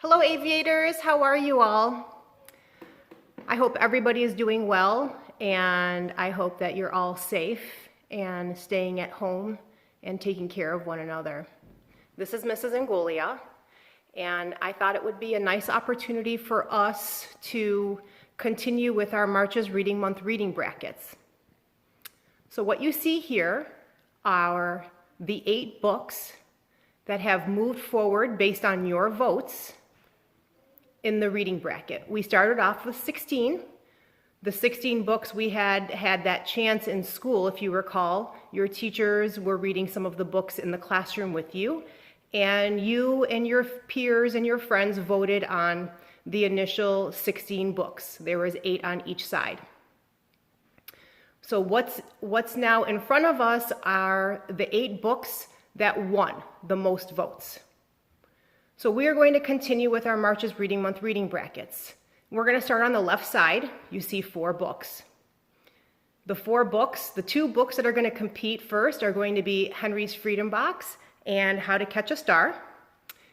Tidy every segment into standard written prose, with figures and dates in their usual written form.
Hello aviators, how are you all? I hope everybody is doing well, and I hope that you're all safe and staying at home and taking care of one another. This is Mrs. Angolia, and I thought it would be a nice opportunity for us to continue with our March's Reading Month reading brackets. So what you see here are the 8 books that have moved forward based on your votes in the reading bracket. We started off with 16. The 16 books we had that chance in school, if you recall. Your teachers were reading some of the books in the classroom with you, and you and your peers and your friends voted on the initial 16 books. There was 8 on each side. So what's now in front of us are the 8 books that won the most votes. So we are going to continue with our March's Reading Month reading brackets. We're going to start on the left side. You see 4 books. The 4 books, the 2 books that are going to compete first are going to be Henry's Freedom Box and How to Catch a Star.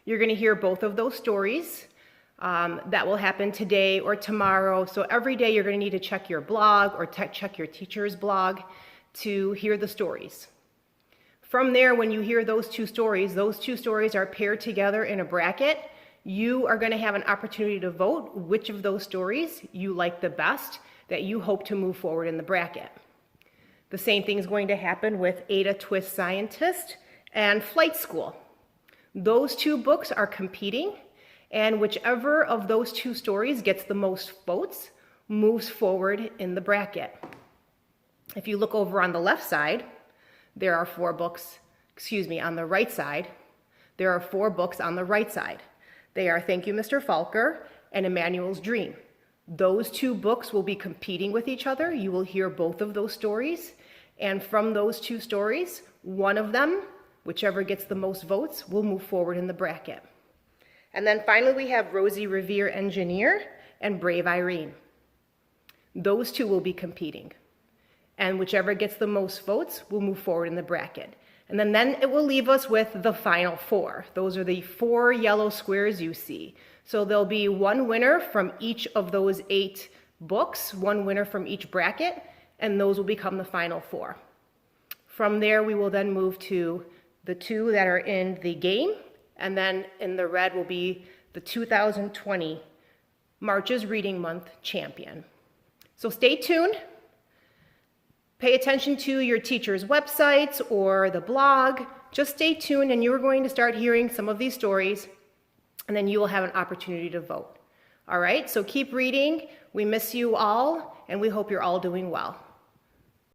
You're going to hear both of those stories. That will happen today or tomorrow. So every day you're going to need to check your blog or check your teacher's blog to hear the stories. From there, when you hear those two stories are paired together in a bracket. You are going to have an opportunity to vote which of those stories you like the best that you hope to move forward in the bracket. The same thing is going to happen with Ada Twist Scientist and Flight School. Those 2 books are competing, and whichever of those 2 stories gets the most votes moves forward in the bracket. If you look over on the left side, there are 4 books, on the right side. There are 4 books on the right side. They are Thank You, Mr. Falker and Emmanuel's Dream. Those 2 books will be competing with each other. You will hear both of those stories. And from those 2 stories, one of them, whichever gets the most votes, will move forward in the bracket. And then finally, we have Rosie Revere Engineer and Brave Irene. Those 2 will be competing. And whichever gets the most votes will move forward in the bracket. And then it will leave us with the final 4. Those are the 4 yellow squares you see. So there'll be 1 winner from each of those 8 books, 1 winner from each bracket, and those will become the final 4. From there, we will then move to the 2 that are in the game, and then in the red will be the 2020 March's Reading Month champion. So stay tuned. Pay attention to your teacher's websites or the blog. Just stay tuned, and you're going to start hearing some of these stories, and then you will have an opportunity to vote. All right, so keep reading. We miss you all, and we hope you're all doing well.